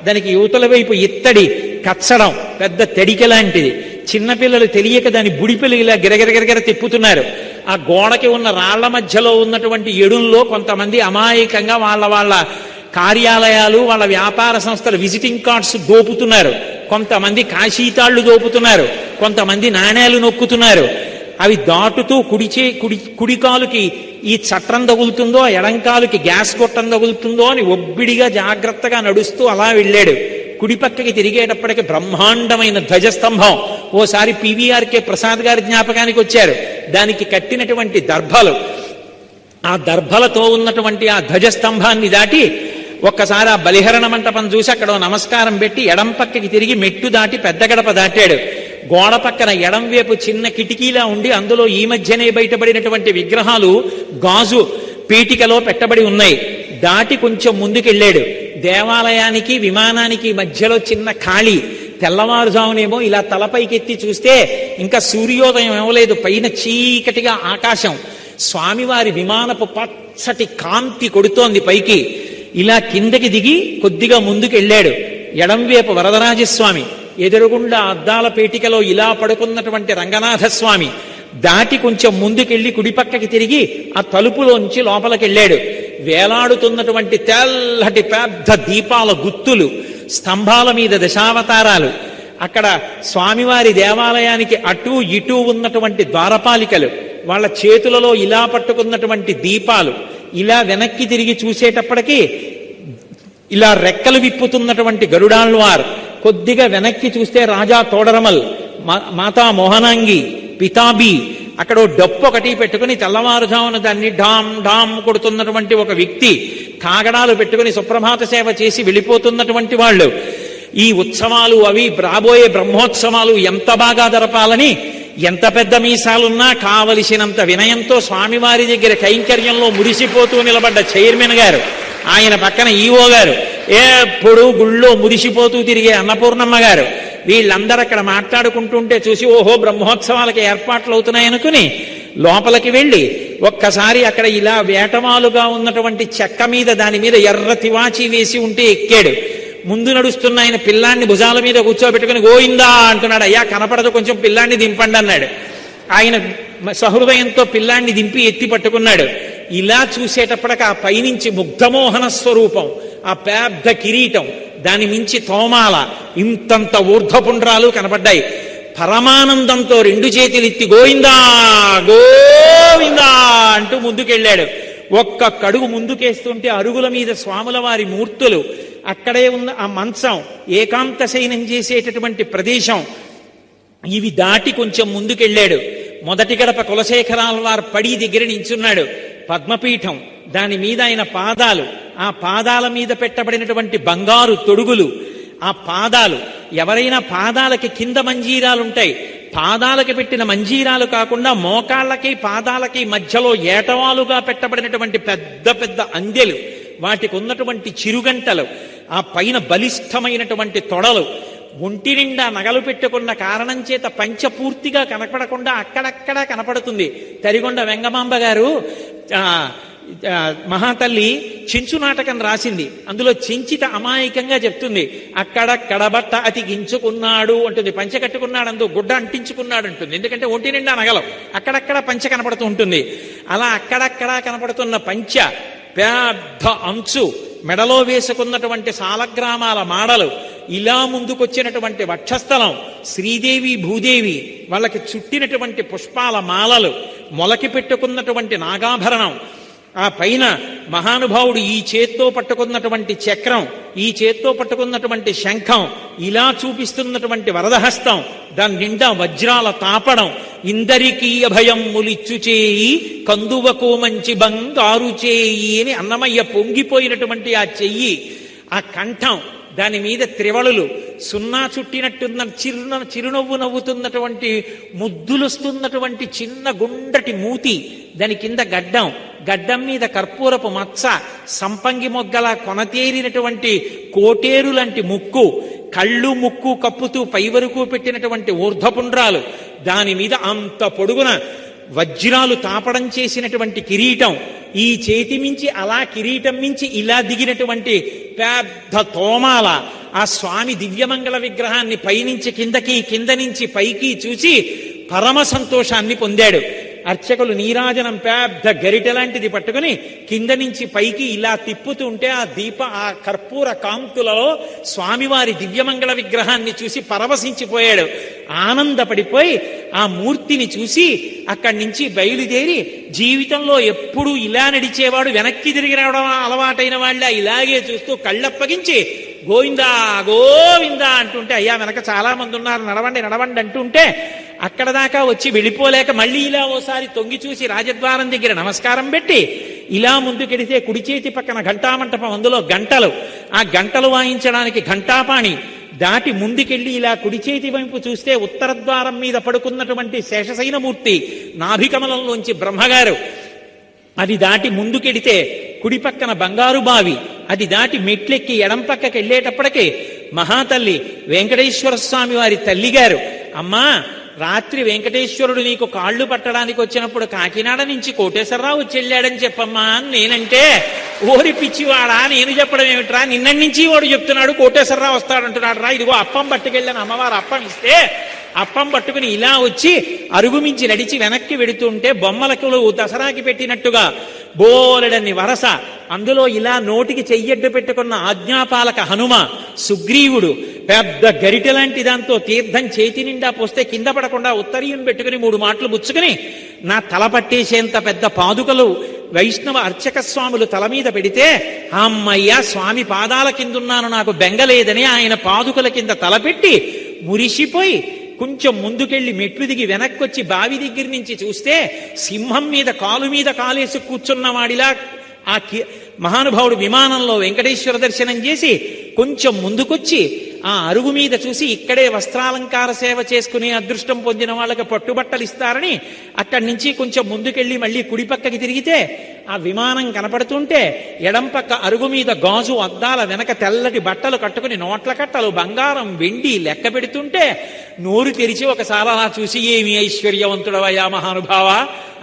దానికి యువతల వైపు ఇత్తడి కచ్చడం, పెద్ద తడిక లాంటిది. చిన్నపిల్లలు తెలియక దాని బుడిపిల్లు ఇలా గిరగిరగిరగిర తిప్పుతున్నారు. ఆ గోడకి ఉన్న రాళ్ల మధ్యలో ఉన్నటువంటి ఎడుల్లో కొంతమంది అమాయకంగా వాళ్ళ కార్యాలయాలు, వాళ్ళ వ్యాపార సంస్థల విజిటింగ్ కార్డ్స్ దోపుతున్నారు. కొంతమంది కాశీతాళ్లు దోపుతున్నారు, కొంతమంది నాణేలు నొక్కుతున్నారు. అవి దాటుతూ కుడి కాలుకి ఈ చట్రం తగులుతుందో, ఎడంకాలుకి గ్యాస్ గొట్టం తగులుతుందో అని ఒబ్బిడిగా జాగ్రత్తగా నడుస్తూ అలా వెళ్ళాడు. కుడి పక్కకి తిరిగేటప్పటికి బ్రహ్మాండమైన ధ్వజస్తంభం. ఓసారి పివిఆర్కే ప్రసాద్ గారి జ్ఞాపకానికి వచ్చారు. దానికి కట్టినటువంటి దర్భలు, ఆ దర్భలతో ఉన్నటువంటి ఆ ధ్వజస్తంభాన్ని దాటి ఒక్కసారి ఆ బలిహరణ మంటపం చూసి అక్కడ నమస్కారం పెట్టి ఎడం పక్కకి తిరిగి మెట్టు దాటి పెద్ద గడప దాటాడు. గోడ పక్కన ఎడం వైపు చిన్న కిటికీలా ఉండి అందులో ఈ మధ్యనే బయటపడినటువంటి విగ్రహాలు గాజు పీటికలో పెట్టబడి ఉన్నాయి. దాటి కొంచెం ముందుకెళ్ళాడు. దేవాలయానికి విమానానికి మధ్యలో చిన్న ఖాళీ. తెల్లవారుజామునేమో ఇలా తలపైకెత్తి చూస్తే ఇంకా సూర్యోదయం ఇవ్వలేదు, పైన చీకటిగా ఆకాశం. స్వామివారి విమానపు పచ్చటి కాంతి కొడుతోంది పైకి. ఇలా కిందకి దిగి కొద్దిగా ముందుకెళ్ళాడు. ఎడంవేపు వరదరాజస్వామి, ఎదురుగుండా అద్దాల పేటికలో ఇలా పడుకున్నటువంటి రంగనాథస్వామి. దాటి కొంచెం ముందుకెళ్లి కుడిపక్కకి తిరిగి ఆ తలుపులోంచి లోపలికెళ్ళాడు. వేలాడుతున్నటువంటి తెల్లటి పెద్ద దీపాల గుత్తులు, స్తంభాల మీద దశావతారాలు. అక్కడ స్వామివారి దేవాలయానికి అటూ ఇటూ ఉన్నటువంటి ద్వారపాలికలు, వాళ్ళ చేతులలో ఇలా పట్టుకున్నటువంటి దీపాలు. ఇలా వెనక్కి తిరిగి చూసేటప్పటికీ ఇలా రెక్కలు విప్పుతున్నటువంటి గరుడాళ్వార్. కొద్దిగా వెనక్కి చూస్తే రాజా తోడరమల్, మాతా మోహనాంగి, పితాబి. అక్కడ డప్పు ఒకటి పెట్టుకుని తెల్లవారుజామున దాన్ని ఢామ్ ఢామ్ కొడుతున్నటువంటి ఒక వ్యక్తి, కాగడాలు పెట్టుకుని సుప్రభాత సేవ చేసి వెళ్ళిపోతున్నటువంటి వాళ్ళు. ఈ ఉత్సవాలు, అవి రాబోయే బ్రహ్మోత్సవాలు ఎంత బాగా జరపాలని, ఎంత పెద్ద మీసాలున్నా కావలసినంత వినయంతో స్వామివారి దగ్గర కైంకర్యంలో మురిసిపోతూ నిలబడ్డ చైర్మన్ గారు, ఆయన పక్కన ఈవో గారు, ఎప్పుడు గుళ్ళో మురిసిపోతూ తిరిగే అన్నపూర్ణమ్మ గారు, వీళ్ళందరూ అక్కడ మాట్లాడుకుంటుంటే చూసి ఓహో బ్రహ్మోత్సవాలకి ఏర్పాట్లు అవుతున్నాయనుకుని లోపలికి వెళ్ళి ఒక్కసారి అక్కడ ఇలా వేటమాలుగా ఉన్నటువంటి చెక్క మీద, దాని మీద ఎర్ర తివాచి వేసి ఉంటే ఎక్కాడు. ముందు నడుస్తున్న ఆయన పిల్లాన్ని భుజాల మీద కూర్చోబెట్టుకుని గోయిందా అంటున్నాడు. అయ్యా కనపడదు, కొంచెం పిల్లాన్ని దింపండి అన్నాడు. ఆయన సహృదయంతో పిల్లాన్ని దింపి ఎత్తి పట్టుకున్నాడు. ఇలా చూసేటప్పటికి ఆ పైనుంచి ముగ్ధమోహన స్వరూపం, ఆ పెద్ద కిరీటం, దాని మించి తోమాల, ఇంతంత ఊర్ధ్వపుండ్రాలు కనపడ్డాయి. పరమానందంతో రెండు చేతులెత్తి గోవిందా గోవిందా అంటూ ముందుకెళ్ళాడు. ఒక్క కడుగు ముందుకేస్తుంటే అరుగుల మీద స్వాముల వారి మూర్తులు, అక్కడే ఉన్న ఆ మంచం, ఏకాంత శయనం చేసేటటువంటి ప్రదేశం, ఇవి దాటి కొంచెం ముందుకెళ్ళాడు. మొదటి గడప కులశేఖరాల వారు పడి దగ్గర నించున్నాడు. పద్మపీఠం, దాని మీద ఆయన పాదాలు, ఆ పాదాల మీద పెట్టబడినటువంటి బంగారు తొడుగులు, ఆ పాదాలు, ఎవరైనా పాదాలకి కింద మంజీరాలుంటాయి, పాదాలకి పెట్టిన మంజీరాలు కాకుండా మోకాళ్ళకి పాదాలకి మధ్యలో ఏటవాలుగా పెట్టబడినటువంటి పెద్ద పెద్ద అందెలు, వాటికి ఉన్నటువంటి చిరుగంటలు, ఆ పైన బలిష్టమైనటువంటి తొడలు, ఒంటి నిండా నగలు పెట్టుకున్న కారణం చేత పంచ పూర్తిగా కనపడకుండా అక్కడక్కడా కనపడుతుంది. తరిగొండ వెంగమాంబ గారు మహాతల్లి చెంచు నాటకం రాసింది. అందులో చెంచిత అమాయకంగా చెప్తుంది, అక్కడక్కడ బట్ట అతికించుకున్నాడు అంటుంది, పంచ కట్టుకున్నాడు, అందు గుడ్డ అంటించుకున్నాడు అంటుంది. ఎందుకంటే ఒంటి నిండా నగలం, అక్కడక్కడ పంచ కనపడుతూ ఉంటుంది. అలా అక్కడక్కడా కనపడుతున్న పంచ, పెద్ద అంచు, మెడలో వేసుకున్నటువంటి సాలగ్రామాల మాడలు, ఇలా ముందుకొచ్చినటువంటి వక్షస్థలం, శ్రీదేవి భూదేవి వాళ్ళకి చుట్టినటువంటి పుష్పాల మాలలు, మొలకి పెట్టుకున్నటువంటి నాగాభరణం, ఆ పైన మహానుభావుడు ఈ చేత్తో పట్టుకున్నటువంటి చక్రం, ఈ చేత్తో పట్టుకున్నటువంటి శంఖం, ఇలా చూపిస్తున్నటువంటి వరదహస్తం, దాని నిండా వజ్రాల తాపడం, ఇందరికీ అభయం ములిచ్చు చేయి కందువకు మంచి బంగారు చేయి అని అన్నమయ్య పొంగిపోయినటువంటి ఆ చెయ్యి, ఆ కంఠం, దాని మీద త్రివళులు, సున్నా చుట్టినట్టున్న చిరునవ్వు నవ్వుతున్నటువంటి ముద్దులొస్తున్నటువంటి చిన్న గుండ్రటి మూతి, దాని కింద గడ్డం మీద కర్పూరపు మచ్చ, సంపంగి మొగ్గల కొనతేరినటువంటి కోటేరు లాంటి ముక్కు, కళ్ళు ముక్కు కప్పుతూ పై వరకు పెట్టినటువంటి ఊర్ధ్వపుండ్రాలు, దాని మీద అంత పొడుగున వజ్రాలు తాపడం చేసినటువంటి కిరీటం, ఈ చేతి మించి అలా కిరీటం మించి ఇలా దిగినటువంటి పెద్ద తోమాల, ఆ స్వామి దివ్యమంగళ విగ్రహాన్ని పైనుంచి కిందకి, కింద నుంచి పైకి చూసి పరమ సంతోషాన్ని పొందాడు. అర్చకులు నీరాజనం పెద్ద గరిటె లాంటిది పట్టుకుని కింద నుంచి పైకి ఇలా తిప్పుతుంటే ఆ కర్పూర కాంతులలో స్వామివారి దివ్యమంగళ విగ్రహాన్ని చూసి పరవశించిపోయాడు. ఆనందపడిపోయి ఆ మూర్తిని చూసి అక్కడి నుంచి బయలుదేరి, జీవితంలో ఎప్పుడూ ఇలా నడిచేవాడు వెనక్కి తిరిగి రావడం అలవాటైన వాళ్ళ ఇలాగే చూస్తూ కళ్ళప్పగించి గోవిందా గోవిందా అంటుంటే, అయ్యా వెనక చాలా మంది ఉన్నారు, నడవండి నడవండి అంటుంటే అక్కడ దాకా వచ్చి వెళ్ళిపోలేక మళ్ళీ ఇలా ఓసారి తొంగి చూసి రాజద్వారం దగ్గర నమస్కారం పెట్టి ఇలా ముందుకెడితే కుడి చేతి పక్కన ఘంటామంటపం, అందులో గంటలు, ఆ గంటలు వాయించడానికి ఘంటాపాణి దాటి ముందుకెళ్ళి ఇలా కుడి చేతి వైపు చూస్తే ఉత్తర ద్వారం మీద పడుకున్నటువంటి శేషశైనమూర్తి, నాభికమలంలోంచి బ్రహ్మగారు, అది దాటి ముందుకెడితే కుడి పక్కన బంగారు బావి, అది దాటి మెట్లెక్కి ఎడం పక్కకి వెళ్ళేటప్పటికి మహాతల్లి వెంకటేశ్వర స్వామి వారి తల్లిగారు, అమ్మా రాత్రి వెంకటేశ్వరుడు నీకు కాళ్ళు పట్టడానికి వచ్చినప్పుడు కాకినాడ నుంచి కోటేశ్వరరావు వచ్చి వెళ్ళాడని చెప్పమ్మా అని నేనంటే, ఓరి పిచ్చివాడా నేను చెప్పడం ఏమిట్రా, నిన్నటి నుంచి వాడు చెప్తున్నాడు కోటేశ్వరరావు వస్తాడంటున్నాడు రా, ఇదిగో అప్పం పట్టుకెళ్ళాను, అమ్మవారు అప్పం ఇస్తే అప్పం పట్టుకుని ఇలా వచ్చి అరుగుమించి నడిచి వెనక్కి వెడుతుంటే బొమ్మలకు దసరాకి పెట్టినట్టుగా బోలెడన్ని వరస, అందులో ఇలా నోటికి చెయ్యడ్డు పెట్టుకున్న ఆజ్ఞాపాలక హనుమ, సుగ్రీవుడు పెద్ద గరిటె లాంటి దాంతో తీర్థం చేతి నిండా పోస్తే కింద పడకుండా ఉత్తరీయం పెట్టుకుని 3 మాటలు పుచ్చుకుని నా తల పట్టేసేంత పెద్ద పాదుకలు వైష్ణవ అర్చక స్వాములు తల మీద పెడితే, అమ్మయ్య స్వామి పాదాల కిందున్నాను నాకు బెంగలేదని ఆయన పాదుకల కింద తలపెట్టి మురిసిపోయి కొంచెం ముందుకెళ్లి మెట్లు దిగి వెనక్కొచ్చి బావి దగ్గర నుంచి చూస్తే సింహం మీద కాలేసి కూర్చున్నవాడిలా ఆ మహానుభావుడు విమానంలో వెంకటేశ్వర దర్శనం చేసి కొంచెం ముందుకొచ్చి ఆ అరుగు మీద చూసి ఇక్కడే వస్త్రాలంకార సేవ చేసుకునే అదృష్టం పొందిన వాళ్ళకి పట్టుబట్టలు ఇస్తారని అక్కడి నుంచి కొంచెం ముందుకెళ్ళి మళ్ళీ కుడి పక్కకి తిరిగితే ఆ విమానం కనపడుతుంటే ఎడం పక్క అరుగు మీద గాజు అద్దాల వెనక తెల్లటి బట్టలు కట్టుకుని నోట్ల కట్టలు బంగారం వెండి లెక్క పెడుతుంటే నోరు తెరిచి ఒకసారి అలా చూసి ఏమి ఐశ్వర్యవంతుడవయ్యా మహానుభావ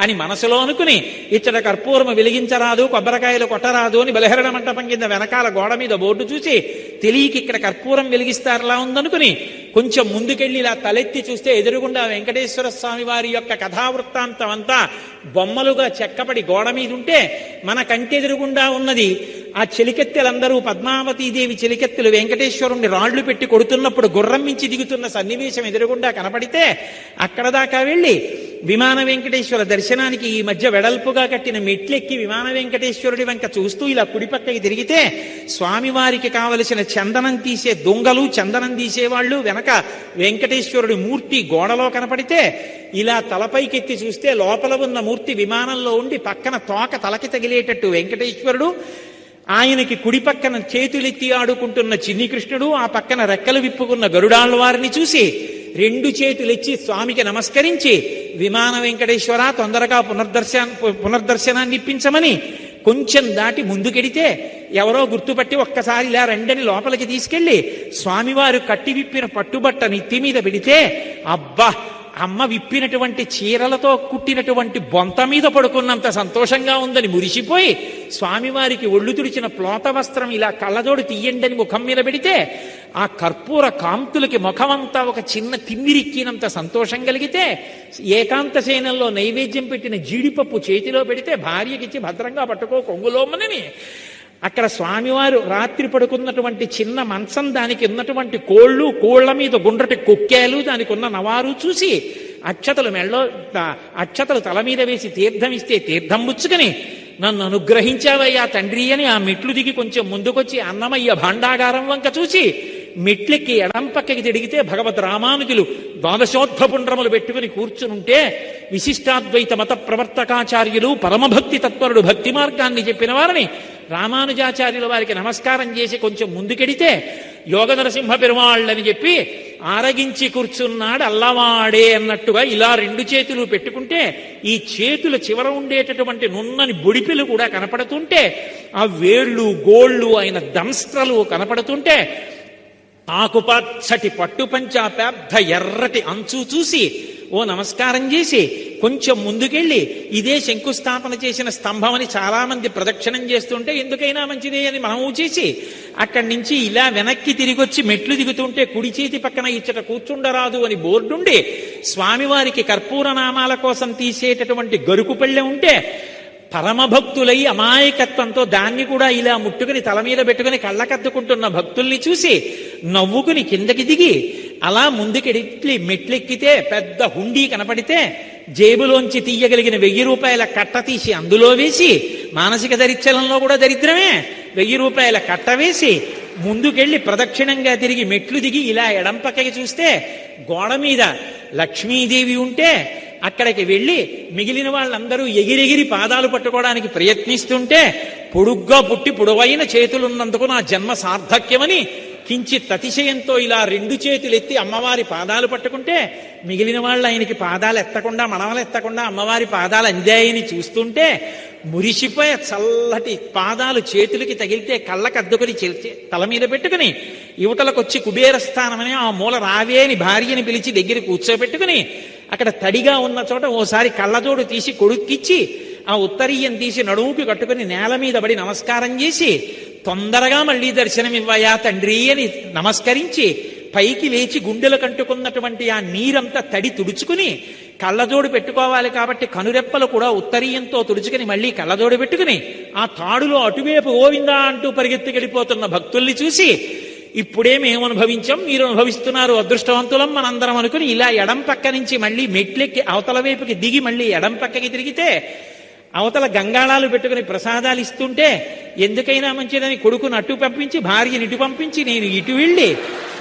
అని మనసులో అనుకుని, ఇచ్చట కర్పూరము వెలిగించరాదు, కొబ్బరికాయలు కొట్టరాదు అని బలహరణ మంటపం కింద వెనకాల గోడ మీద బోర్డు చూసి తెలియకి ఇక్కడ కర్పూరం వెలిగిస్తారలా ఉందనుకుని కొంచెం ముందుకెళ్ళి ఇలా తలెత్తి చూస్తే ఎదురుగుండా వెంకటేశ్వర స్వామి వారి యొక్క కథావృత్తాంతం అంతా బొమ్మలుగా చెక్కబడి గోడ మీద ఉంటే మన కంటెదురుగుండా ఉన్నది ఆ చెలికెత్తెలందరూ పద్మావతీదేవి చెలికెత్తెలు వెంకటేశ్వరుణ్ణి రాళ్లు పెట్టి కొడుతున్నప్పుడు గుర్రం మించి దిగుతున్న సన్నివేశం ఎదురుగుండా కనపడితే అక్కడ దాకా వెళ్ళి విమాన వెంకటేశ్వర దర్శనానికి ఈ మధ్య వెడల్పుగా కట్టిన మెట్లెక్కి విమాన వెంకటేశ్వరుడి వెంక చూస్తూ ఇలా కుడిపక్కకి తిరిగితే స్వామివారికి కావలసిన చందనం తీసే దొంగలు, చందనం తీసేవాళ్ళు, వెనక వెంకటేశ్వరుడి మూర్తి గోడలో కనపడితే ఇలా తలపైకెత్తి చూస్తే లోపల ఉన్న మూర్తి విమానంలో ఉండి పక్కన తోక తలకి తగిలేటట్టు వెంకటేశ్వరుడు, ఆయనకి కుడి పక్కన చేతులెత్తి ఆడుకుంటున్న చిన్ని కృష్ణుడు, ఆ పక్కన రెక్కలు విప్పుకున్న గరుడాళ్వారిని చూసి 2 చేతులెచ్చి స్వామికి నమస్కరించి విమాన వెంకటేశ్వర తొందరగా పునర్దర్శనాన్ని ఇప్పించమని కొంచెం దాటి ముందుకెడితే ఎవరో గుర్తుపట్టి ఒక్కసారి ఇలా రెండని లోపలికి తీసుకెళ్లి స్వామివారు కట్టి విప్పిన పట్టుబట్ట నెత్తి మీద పెడితే, అబ్బా అమ్మ విప్పినటువంటి చీరలతో కుట్టినటువంటి బొంత మీద పడుకున్నంత సంతోషంగా ఉందని మురిసిపోయి స్వామివారికి ఒళ్ళు తుడిచిన ప్లోత వస్త్రం ఇలా కళ్ళజోడు తీయండని ముఖం మీద పెడితే ఆ కర్పూర కాంతులకి ముఖమంతా ఒక చిన్న తిమ్మిరిక్కినంత సంతోషం కలిగితే ఏకాంత శయనంలో నైవేద్యం పెట్టిన జీడిపప్పు చేతిలో పెడితే భార్యకిచ్చి భద్రంగా పట్టుకో కొంగులోమనని అక్కడ స్వామివారు రాత్రి పడుకున్నటువంటి చిన్న మంచం, దానికి ఉన్నటువంటి కోళ్ళు, కోళ్ల మీద గుండ్రటి కొక్కేలు, దానికి ఉన్న నవారు చూసి అక్షతలు తల మీద వేసి తీర్థం ఇస్తే తీర్థం ముచ్చుకొని, నన్ను అనుగ్రహించావయ్యా తండ్రి అని ఆ మెట్లు దిగి కొంచెం ముందుకొచ్చి అన్నమయ్య భాండాగారం వంక చూసి మెట్లెక్కి ఎడం పక్కకి తిరిగితే భగవద్ రామానుజులు ద్వాదశోద్ధపుండ్రములు పెట్టుకుని కూర్చునుంటే, విశిష్టాద్వైత మత ప్రవర్తకాచార్యులు, పరమభక్తి తత్పరుడు, భక్తి మార్గాన్ని చెప్పిన వారిని రామానుజాచార్యుల వారికి నమస్కారం చేసి కొంచెం ముందుకెడితే యోగ నరసింహ పెరుమాళ్ళని చెప్పి ఆరగించి కూర్చున్నాడు అల్లవాడే అన్నట్టుగా ఇలా రెండు చేతులు పెట్టుకుంటే ఈ చేతుల చివర ఉండేటటువంటి నున్నని బొడిపెలు కూడా కనపడుతుంటే, ఆ వేళ్ళు గోళ్ళు ఆయన దంస్త్రలు కనపడుతుంటే, ఆకుపచ్చటి పట్టుపంచ పెద్ద ఎర్రటి అంచు చూసి ఓ నమస్కారం చేసి కొంచెం ముందుకెళ్ళి, ఇదే శంకుస్థాపన చేసిన స్తంభం అని చాలా మంది ప్రదక్షిణం చేస్తుంటే ఎందుకైనా మంచిదే అని మనము చేసి అక్కడి నుంచి ఇలా వెనక్కి తిరిగొచ్చి మెట్లు దిగుతుంటే కుడి చేతి పక్కన ఇచ్చట కూర్చుండరాదు అని బోర్డుండి స్వామివారికి కర్పూర నామాల కోసం తీసేటటువంటి గరుకు పళ్ళె ఉంటే, పరమభక్తులై అమాయకత్వంతో దాన్ని కూడా ఇలా ముట్టుకుని తల మీద పెట్టుకుని కళ్ళకద్దుకుంటున్న భక్తుల్ని చూసి నవ్వుకుని కిందకి దిగి అలా ముందుకెడిట్లి మెట్లెక్కితే పెద్ద హుండీ కనపడితే జేబులోంచి తీయగలిగిన 1000 రూపాయల కట్ట తీసి అందులో వేసి, మానసిక దరిద్రంలో కూడా దరిద్రమే, 1000 రూపాయల కట్ట వేసి ముందుకెళ్ళి ప్రదక్షిణంగా తిరిగి మెట్లు దిగి ఇలా ఎడం పక్కకి చూస్తే గోడ మీద లక్ష్మీదేవి ఉంటే అక్కడికి వెళ్ళి మిగిలిన వాళ్ళందరూ ఎగిరెగిరి పాదాలు పట్టుకోవడానికి ప్రయత్నిస్తుంటే, పొడుగ్గా పుట్టి పొడవైన చేతులున్నందుకు నా జన్మ సార్థక్యమని కించిత్ అతిశయంతో ఇలా 2 చేతులు ఎత్తి అమ్మవారి పాదాలు పట్టుకుంటే, మిగిలిన వాళ్ళు ఆయనకి పాదాలు ఎత్తకుండా, మనవలు ఎత్తకుండా అమ్మవారి పాదాలు అందాయని చూస్తుంటే మురిసిపోయే చల్లటి పాదాలు చేతులకి తగిలితే కళ్ళకద్దుకుని తల మీద పెట్టుకుని యువతలకొచ్చి కుబేరస్థానమని ఆ మూల రావే అని భార్యని పిలిచి దగ్గర కూర్చోబెట్టుకుని అక్కడ తడిగా ఉన్న చోట ఓసారి కళ్ళజోడు తీసి కొడుక్కిచ్చి ఆ ఉత్తరీయం తీసి నడుముకి కట్టుకుని నేల మీద పడి నమస్కారం చేసి, తొందరగా మళ్ళీ దర్శనమివ్వయా తండ్రి అని నమస్కరించి పైకి లేచి గుండెలు కంటుకున్నటువంటి ఆ నీరంతా తడి తుడుచుకుని, కళ్ళజోడు పెట్టుకోవాలి కాబట్టి కనురెప్పలు కూడా ఉత్తరీయంతో తుడుచుకుని మళ్ళీ కళ్ళజోడు పెట్టుకుని ఆ తాడులో అటువైపు గోవిందా అంటూ పరిగెత్తుకెళ్ళిపోతున్న భక్తుల్ని చూసి, ఇప్పుడే మేము అనుభవించాం, మీరు అనుభవిస్తున్నారు, అదృష్టవంతులం మనందరం అనుకుని ఇలా ఎడం పక్క నుంచి మళ్ళీ మెట్లెక్కి అవతల వైపుకి దిగి మళ్ళీ ఎడం పక్కకి తిరిగితే అవతల గంగాళాలు పెట్టుకుని ప్రసాదాలు ఇస్తుంటే, ఎందుకైనా మంచిదని కొడుకును అటు పంపించి భార్యని ఇటు పంపించి నేను ఇటు వెళ్ళి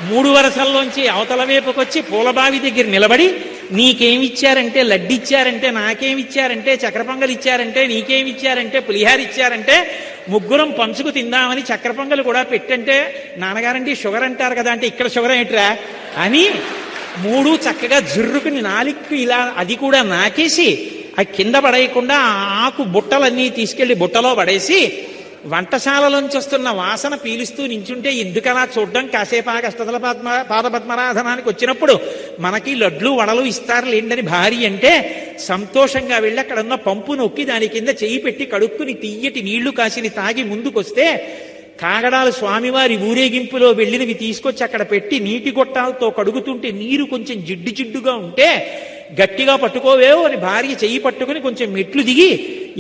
3 వరసల్లోంచి అవతల వైపుకొచ్చి పూలబావి దగ్గర నిలబడి, నీకేమిచ్చారంటే లడ్డిచ్చారంటే, నాకేమిచ్చారంటే చక్ర పొంగలు ఇచ్చారంటే, నీకేమిచ్చారంటే పులిహార ఇచ్చారంటే, ముగ్గురం పంచుకు తిందామని చక్ర పొంగలు కూడా పెట్టంటే, నాన్నగారంటే షుగర్ అంటారు కదా అంటే ఇక్కడ షుగర్ ఏంట్రా అని 3 చక్కగా జుర్రుకుని నాలుగు ఇలా అది కూడా నాకేసి ఆ కింద పడేయకుండా ఆ ఆకు బుట్టలన్నీ తీసుకెళ్లి బుట్టలో పడేసి వంటశాలలోంచి వస్తున్న వాసన పీలుస్తూ నించుంటే ఎందుకలా చూడడం, కాసేపు ఆ కష్టతల పాదపద్మరాధనానికి వచ్చినప్పుడు మనకి లడ్లు వడలు ఇస్తారు లేండని భార్య అంటే సంతోషంగా వెళ్ళి అక్కడ ఉన్న పంపు నొక్కి దాని కింద చెయ్యి పెట్టి కడుక్కుని తీయటి నీళ్లు కాసిని తాగి ముందుకొస్తే, కాగడాలు స్వామివారి ఊరేగింపులో వెళ్ళినవి తీసుకొచ్చి అక్కడ పెట్టి నీటి గొట్టాలతో కడుగుతుంటే నీరు కొంచెం జిడ్డు జిడ్డుగా ఉంటే గట్టిగా పట్టుకోవేవో అని భార్య చెయ్యి పట్టుకుని కొంచెం మెట్లు దిగి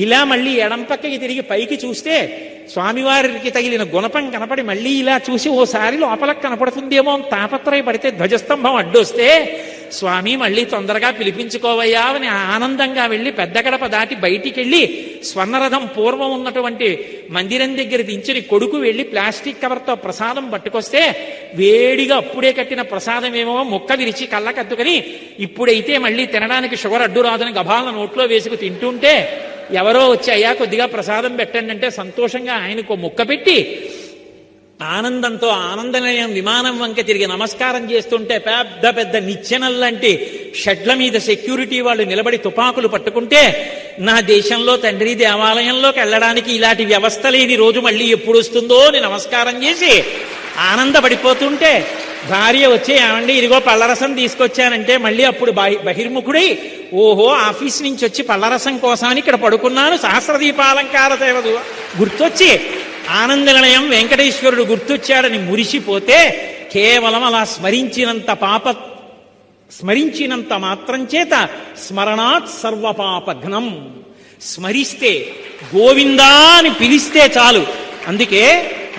ఇలా మళ్ళీ ఎడం పక్కకి తిరిగి పైకి చూస్తే స్వామివారికి తగిలిన గుణపం కనపడి మళ్ళీ ఇలా చూసి ఓసారి లోపలకు కనపడుతుందేమో అని తాపత్రయపడితే ధ్వజస్తంభం అడ్డొస్తే, స్వామి మళ్ళీ తొందరగా పిలిపించుకోవయ్యా అని ఆనందంగా వెళ్ళి పెద్ద గడప దాటి బయటికి వెళ్ళి స్వర్ణరథం పూర్వం ఉన్నటువంటి మందిరం దగ్గర దించుని కొడుకు వెళ్ళి ప్లాస్టిక్ కవర్తో ప్రసాదం పట్టుకొస్తే, వేడిగా అప్పుడే కట్టిన ప్రసాదం ఏమో ముక్క విరిచి కళ్ళకద్దుకని ఇప్పుడైతే మళ్ళీ తినడానికి షుగర్ అడ్డు రాదని గభాల నోట్లో వేసుకు తింటుంటే, ఎవరో వచ్చి అయ్యా కొద్దిగా ప్రసాదం పెట్టండి అంటే సంతోషంగా ఆయనకు ముక్క పెట్టి ఆనందంతో ఆనందనయం విమానం వంక తిరిగి నమస్కారం చేస్తుంటే పెద్ద పెద్ద నిచ్చెనల్లాంటి షెడ్ల మీద సెక్యూరిటీ వాళ్ళు నిలబడి తుపాకులు పట్టుకుంటే, నా దేశంలో తండ్రి దేవాలయంలోకి వెళ్ళడానికి ఇలాంటి వ్యవస్థ లేని రోజు మళ్ళీ ఎప్పుడు వస్తుందో అని నమస్కారం చేసి ఆనందపడిపోతుంటే, భార్య వచ్చి ఏమండి ఇదిగో పళ్ళరసం తీసుకొచ్చానంటే మళ్ళీ అప్పుడు బహిర్ముఖుడై, ఓహో ఆఫీస్ నుంచి వచ్చి పళ్ళరసం కోసాన్ని ఇక్కడ పడుకున్నాను, సహస్రదీపాలంకార సేవదు గుర్తొచ్చి ఆనందనిలయం వెంకటేశ్వరుడు గుర్తొచ్చాడని మురిసిపోతే, కేవలం అలా స్మరించినంత మాత్రం చేత స్మరణాత్ సర్వపాపఘ్నం, స్మరిస్తే గోవిందా అని పిలిస్తే చాలు అందుకే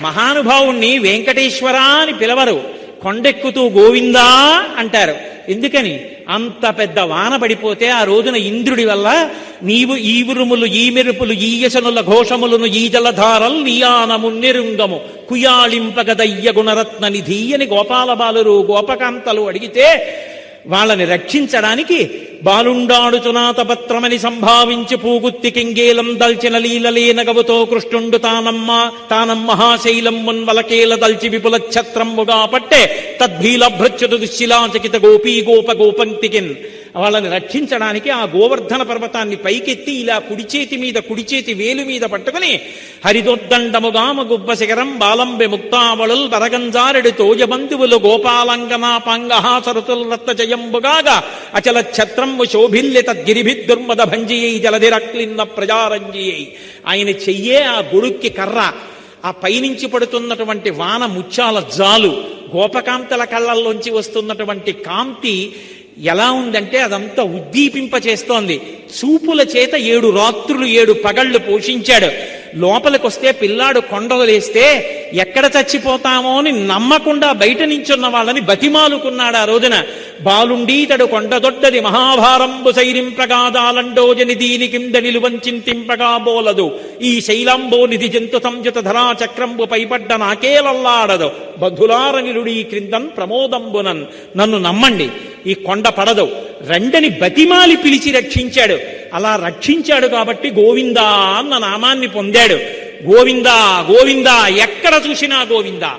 మహానుభావుణ్ణి వెంకటేశ్వర అని పిలవరు, కొండెక్కుతూ గోవిందా అంటారు. ఎందుకని? అంత పెద్ద వాన పడిపోతే ఆ రోజున ఇంద్రుడి వల్ల నీవు ఈ ఉరుములు ఈ మెరుపులు ఈ యశనుల ఘోషములను ఈ జలధారల్ నీయానము నిరుంగము కుయాళింపగదయ్య గుణరత్న నిధి అని గోపాల బాలురు గోపకాంతలు అడిగితే వాళ్ళని రక్షించడానికి బాలుండాడుచునాతపత్రమని సంభావించి పూగుత్తి కింగేలం దల్చిన లీలలేనగవుతో కృష్ణుండు తానం మహాశైలం మున్వలకేల దల్చి విపుల ఛత్రముగా పట్టే తద్భీలభృత్యుడు దుశ్శిలాచకిత గోపీ గోపంక్తికిన్ వాళ్ళని రక్షించడానికి ఆ గోవర్ధన పర్వతాన్ని పైకెత్తి ఇలా కుడి చేతి వేలు మీద పట్టుకుని హరిదొద్దండముగామ గుబ్బ శిఖరం బాలంబె ముక్తావళుల్ వరగంజారెడు తోజబంధువులు గోపాలంగనా పాంగహాసరుతుల్ రత్న జయంబుగాగా అచల ఛత్రంబు శోభిల్య తద్గిరిభిద్దుర్మద భంజియై జలధిరక్లిన్న ప్రజారంజియై. ఆయన చెయ్యే ఆ గొడుక్కి కర్ర, ఆ పైనుంచి పడుతున్నటువంటి వాన ముత్యాల జాలు, గోపకాంతల కళ్ళల్లోంచి వస్తున్నటువంటి కాంతి ఎలా ఉందంటే అదంతా ఉద్దీపింపచేస్తోంది. చూపుల చేత 7 రాత్రులు 7 పగళ్ళు పోషించాడు. లోపలికొస్తే పిల్లాడు కొండలేస్తే ఎక్కడ చచ్చిపోతామో అని నమ్మకుండా బయట నించున్న వాళ్ళని బతిమాలుకున్నాడు. ఆ రోజున బాలుండీతడు కొండదొడ్డది మహాభారంబు సైరింపగాదాలండోజని దీని కింద నిలువంచింతింపగా బోలదు ఈ శైలంబో నిధి జంతు సంయుత ధరా చక్రంబు పైపడ్డ నాకేలల్లాడదు బధులార నిలుడీ క్రిందన్ ప్రమోదంబునన్. నన్ను నమ్మండి, ఈ కొండ పడదు, రెండని బతిమాలి పిలిచి రక్షించాడు. అలా రక్షించాడు కాబట్టి గోవిందా అన్న నామాన్ని పొందాడు. గోవిందా గోవిందా ఎక్కడ చూసినా గోవిందా.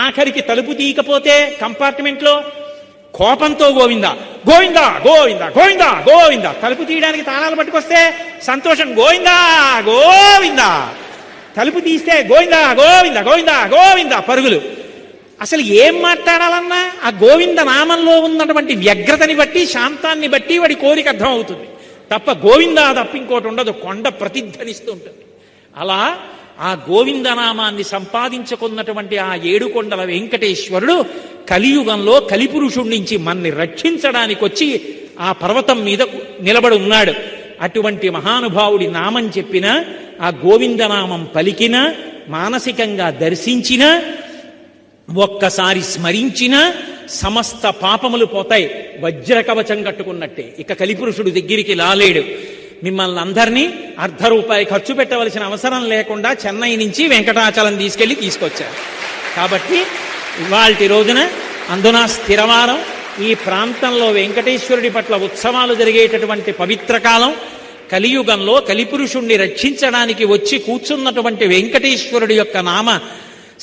ఆఖరికి తలుపు తీయకపోతే కంపార్ట్మెంట్లో కోపంతో గోవిందా గోవిందా గోవిందా గోవిందా గోవిందా. తలుపు తీయడానికి తాళాలు పట్టుకొస్తే సంతోషం గోవిందా గోవిందా. తలుపు తీస్తే గోవిందా గోవిందా గోవిందా గోవిందా పరుగులు. అసలు ఏం మాట్లాడాలన్నా ఆ గోవింద నామంలో ఉన్నటువంటి వ్యగ్రతని బట్టి శాంతాన్ని బట్టి వాడి కోరిక అర్థం అవుతుంది తప్ప గోవిందా తప్ప ఇంకోటి ఉండదు. కొండ ప్రతిధ్వనిస్తూ ఉంటుంది. అలా ఆ గోవిందనామాన్ని సంపాదించుకున్నటువంటి ఆ 7 కొండల వెంకటేశ్వరుడు కలియుగంలో కలిపురుషుడి నుంచి మన్ని రక్షించడానికి వచ్చి ఆ పర్వతం మీద నిలబడి ఉన్నాడు. అటువంటి మహానుభావుడి నామం చెప్పిన, ఆ గోవిందనామం పలికిన, మానసికంగా దర్శించిన, ఒక్కసారి స్మరించిన సమస్త పాపములు పోతాయి. వజ్రకవచం కట్టుకున్నట్టే. ఇక కలిపురుషుడు దగ్గరికి లాలేడు. మిమ్మల్ని అందరినీ ₹1 ఖర్చు పెట్టవలసిన అవసరం లేకుండా చెన్నై నుంచి వెంకటాచలం తీసుకొచ్చారు. కాబట్టి ఇవాల్టి రోజున అందున స్థిరవారం, ఈ ప్రాంతంలో వెంకటేశ్వరుడి పట్ల ఉత్సవాలు జరిగేటటువంటి పవిత్ర కాలం, కలియుగంలో కలిపురుషుణ్ణి రక్షించడానికి వచ్చి కూర్చున్నటువంటి వెంకటేశ్వరుడి యొక్క నామ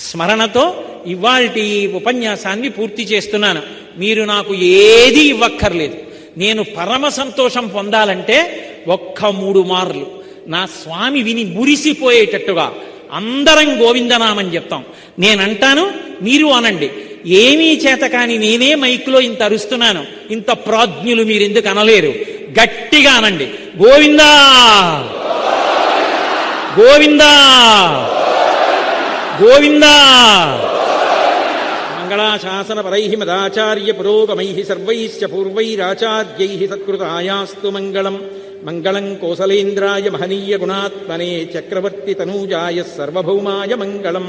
స్మరణతో ఇవాల్టి ఉపన్యాసాన్ని పూర్తి చేస్తున్నాను. మీరు నాకు ఏదీ ఇవ్వక్కర్లేదు. నేను పరమ సంతోషం పొందాలంటే ఒక్క 3 మార్లు నా స్వామి విని మురిసిపోయేటట్టుగా అందరం గోవిందనామని చెప్తాం. నేనంటాను, మీరు అనండి. ఏమీ చేత కాని నేనే మైకులో ఇంత అరుస్తున్నాను, ఇంత ప్రాజ్ఞులు మీరెందుకు అనలేరు? గట్టిగా అనండి, గోవిందా గోవిందా గోవిందా. మంగళాశాసనపరైః మదాచార్య పురోగమైః సర్వైశ్చ పూర్వైరాచార్యైః సత్కృతాయాస్తు మంగళం. మంగళం కోసలేంద్రాయ మహనీయ గుణాత్మనే చక్రవర్తి తనూజాయ సర్వభౌమాయ మంగళం.